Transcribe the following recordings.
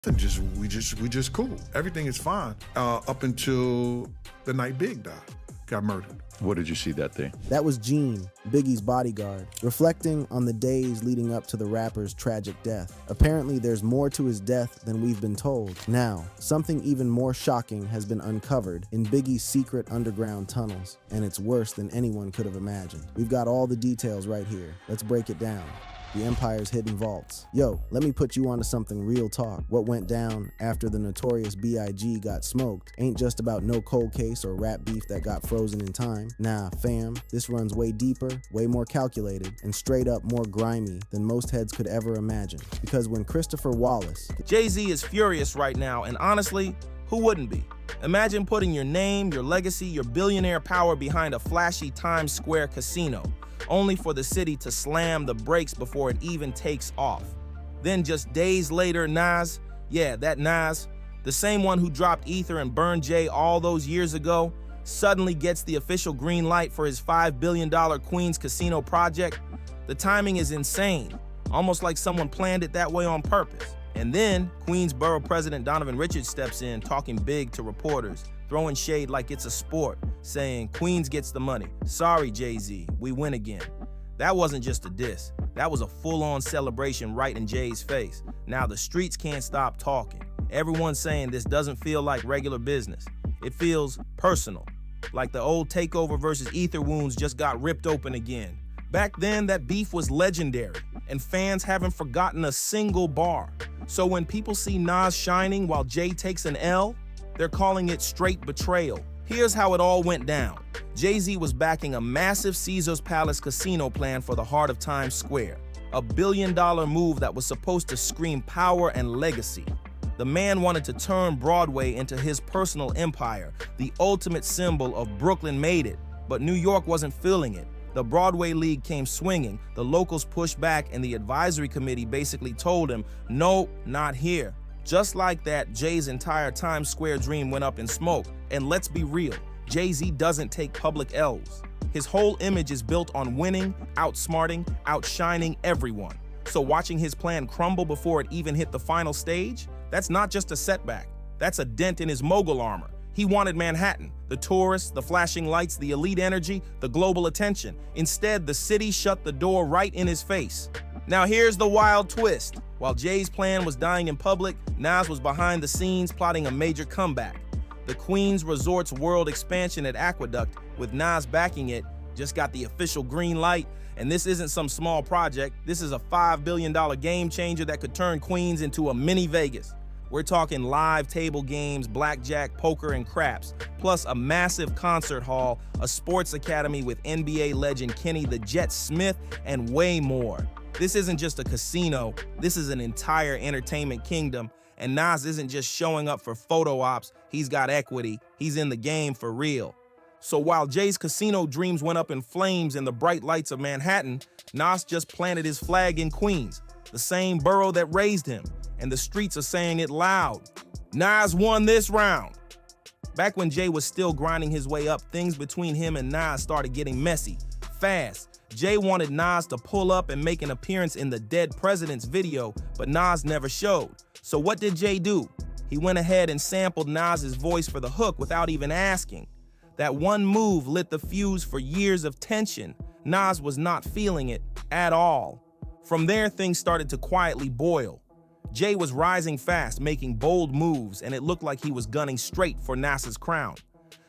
we just cool. Everything is fine up until the night Big got murdered. What did you see that day? That was Gene, Biggie's bodyguard, reflecting on the days leading up to the rapper's tragic death. Apparently, there's more to his death than we've been told. Now, something even more shocking has been uncovered in Biggie's secret underground tunnels, and it's worse than anyone could have imagined. We've got all the details right here. Let's break it down. The Empire's hidden vaults. Yo, let me put you onto something real talk. What went down after the notorious B.I.G. got smoked ain't just about no cold case or rap beef that got frozen in time. Nah, fam, this runs way deeper, way more calculated, and straight up more grimy than most heads could ever imagine. Because when Christopher Wallace... JayZ is furious right now, and honestly, who wouldn't be? Imagine putting your name, your legacy, your billionaire power behind a flashy Times Square casino, only for the city to slam the brakes before it even takes off. Then just days later, Nas, yeah, that Nas, the same one who dropped Ether and burned Jay all those years ago, suddenly gets the official green light for his $5 billion Queens casino project. The timing is insane, almost like someone planned it that way on purpose. And then Queens Borough President Donovan Richards steps in, talking big to reporters, throwing shade like it's a sport, saying Queens gets the money. Sorry, JayZ, we win again. That wasn't just a diss. That was a full-on celebration right in Jay's face. Now the streets can't stop talking. Everyone's saying this doesn't feel like regular business. It feels personal, like the old Takeover versus Ether wounds just got ripped open again. Back then, that beef was legendary, and fans haven't forgotten a single bar. So when people see Nas shining while Jay takes an L, they're calling it straight betrayal. Here's how it all went down. JayZ was backing a massive Caesars Palace casino plan for the heart of Times Square, a $1 billion move that was supposed to scream power and legacy. The man wanted to turn Broadway into his personal empire, the ultimate symbol of Brooklyn made it, but New York wasn't feeling it. The Broadway League came swinging, the locals pushed back, and the advisory committee basically told him, no, not here. Just like that, Jay's entire Times Square dream went up in smoke. And let's be real, JayZ doesn't take public L's. His whole image is built on winning, outsmarting, outshining everyone. So watching his plan crumble before it even hit the final stage, that's not just a setback, that's a dent in his mogul armor. He wanted Manhattan, the tourists, the flashing lights, the elite energy, the global attention. Instead, the city shut the door right in his face. Now here's the wild twist. While Jay's plan was dying in public, Nas was behind the scenes plotting a major comeback. The Queens Resorts World expansion at Aqueduct, with Nas backing it, just got the official green light. And this isn't some small project. This is a $5 billion game changer that could turn Queens into a mini Vegas. We're talking live table games, blackjack, poker, and craps, plus a massive concert hall, a sports academy with NBA legend Kenny the Jet Smith, and way more. This isn't just a casino, this is an entire entertainment kingdom, and Nas isn't just showing up for photo ops, he's got equity, he's in the game for real. So while Jay's casino dreams went up in flames in the bright lights of Manhattan, Nas just planted his flag in Queens, the same borough that raised him. And the streets are saying it loud. Nas won this round. Back when Jay was still grinding his way up, things between him and Nas started getting messy, fast. Jay wanted Nas to pull up and make an appearance in the Dead President's video, but Nas never showed. So what did Jay do? He went ahead and sampled Nas's voice for the hook without even asking. That one move lit the fuse for years of tension. Nas was not feeling it at all. From there, things started to quietly boil. Jay was rising fast, making bold moves, and it looked like he was gunning straight for Nas's crown.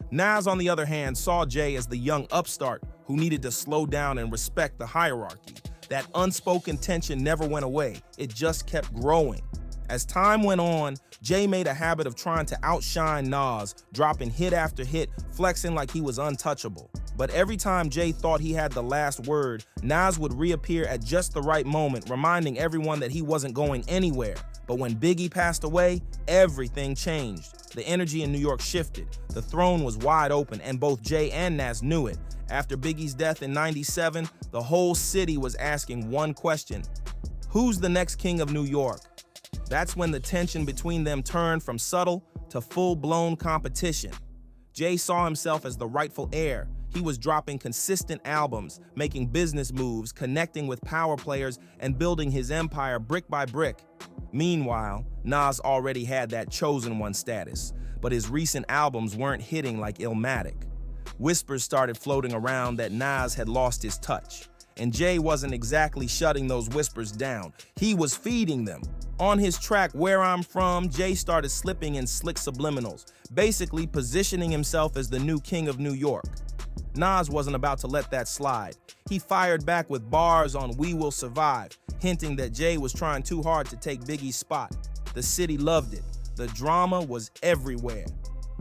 Nas, on the other hand, saw Jay as the young upstart who needed to slow down and respect the hierarchy. That unspoken tension never went away, it just kept growing. As time went on, Jay made a habit of trying to outshine Nas, dropping hit after hit, flexing like he was untouchable. But every time Jay thought he had the last word, Nas would reappear at just the right moment, reminding everyone that he wasn't going anywhere. But when Biggie passed away, everything changed. The energy in New York shifted. The throne was wide open, and both Jay and Nas knew it. After Biggie's death in '97, the whole city was asking one question: who's the next king of New York? That's when the tension between them turned from subtle to full-blown competition. Jay saw himself as the rightful heir. He was dropping consistent albums, making business moves, connecting with power players, and building his empire brick by brick. Meanwhile, Nas already had that chosen one status, but his recent albums weren't hitting like Illmatic. Whispers started floating around that Nas had lost his touch, and Jay wasn't exactly shutting those whispers down. He was feeding them. On his track Where I'm From, Jay started slipping in slick subliminals, basically positioning himself as the new king of New York. Nas wasn't about to let that slide. He fired back with bars on We Will Survive, hinting that Jay was trying too hard to take Biggie's spot. The city loved it. The drama was everywhere.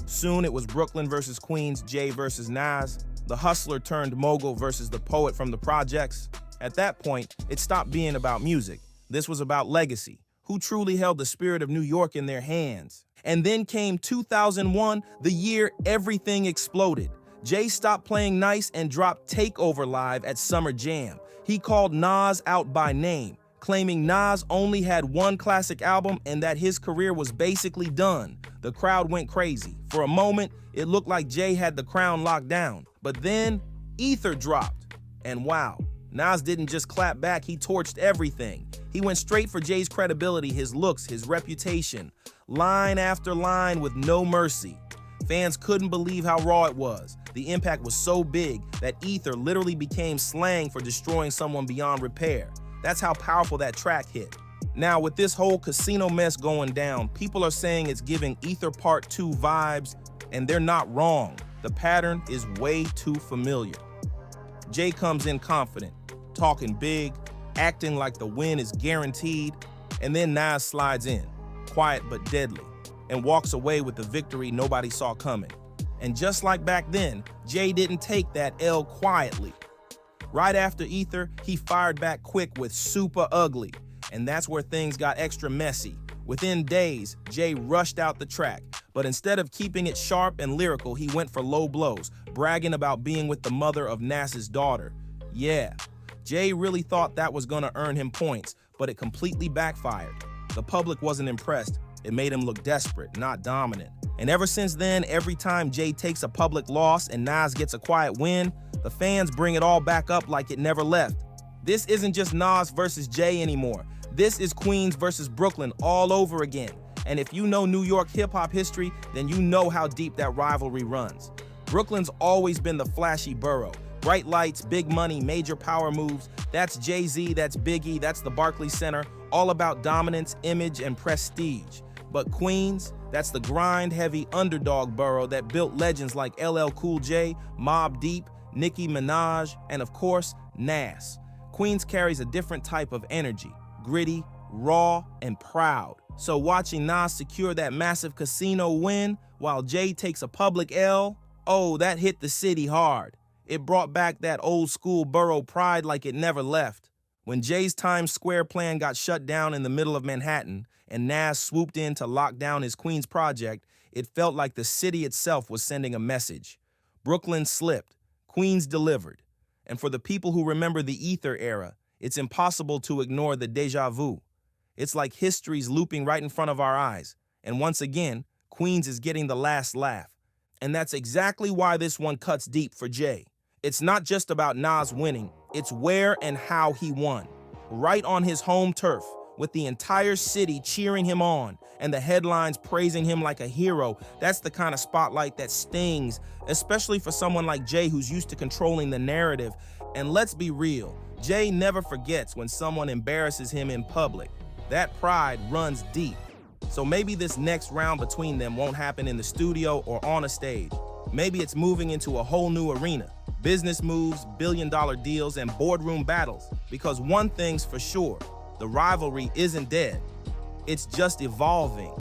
Soon it was Brooklyn versus Queens, Jay versus Nas, the hustler turned mogul versus the poet from the projects. At that point, it stopped being about music. This was about legacy. Who truly held the spirit of New York in their hands? And then came 2001, the year everything exploded. Jay stopped playing nice and dropped Takeover Live at Summer Jam. He called Nas out by name, claiming Nas only had one classic album and that his career was basically done. The crowd went crazy. For a moment, it looked like Jay had the crown locked down. But then, Ether dropped. And wow, Nas didn't just clap back, he torched everything. He went straight for Jay's credibility, his looks, his reputation. Line after line with no mercy. Fans couldn't believe how raw it was. The impact was so big that Ether literally became slang for destroying someone beyond repair. That's how powerful that track hit. Now, with this whole casino mess going down, people are saying it's giving Ether Part 2 vibes, and they're not wrong. The pattern is way too familiar. Jay comes in confident, talking big, acting like the win is guaranteed, and then Nas slides in, quiet but deadly, and walks away with the victory nobody saw coming. And just like back then, Jay didn't take that L quietly. Right after Ether, he fired back quick with Super Ugly, and that's where things got extra messy. Within days, Jay rushed out the track, but instead of keeping it sharp and lyrical, he went for low blows, bragging about being with the mother of Nas's daughter. Yeah, Jay really thought that was gonna earn him points, but it completely backfired. The public wasn't impressed. It made him look desperate, not dominant. And ever since then, every time Jay takes a public loss and Nas gets a quiet win, the fans bring it all back up like it never left. This isn't just Nas versus Jay anymore. This is Queens versus Brooklyn all over again. And if you know New York hip-hop history, then you know how deep that rivalry runs. Brooklyn's always been the flashy borough. Bright lights, big money, major power moves. That's JayZ, that's Biggie, that's the Barclays Center, all about dominance, image, and prestige. But Queens, that's the grind-heavy underdog borough that built legends like LL Cool J, Mobb Deep, Nicki Minaj, and of course, Nas. Queens carries a different type of energy, gritty, raw, and proud. So watching Nas secure that massive casino win while Jay takes a public L, oh, that hit the city hard. It brought back that old school borough pride like it never left. When Jay's Times Square plan got shut down in the middle of Manhattan and Nas swooped in to lock down his Queens project, it felt like the city itself was sending a message. Brooklyn slipped, Queens delivered. And for the people who remember the Ether era, it's impossible to ignore the déjà vu. It's like history's looping right in front of our eyes. And once again, Queens is getting the last laugh. And that's exactly why this one cuts deep for Jay. It's not just about Nas winning, it's where and how he won. Right on his home turf, with the entire city cheering him on and the headlines praising him like a hero. That's the kind of spotlight that stings, especially for someone like Jay who's used to controlling the narrative. And let's be real, Jay never forgets when someone embarrasses him in public. That pride runs deep. So maybe this next round between them won't happen in the studio or on a stage. Maybe it's moving into a whole new arena. Business moves, billion-dollar deals, and boardroom battles. Because one thing's for sure, the rivalry isn't dead. It's just evolving.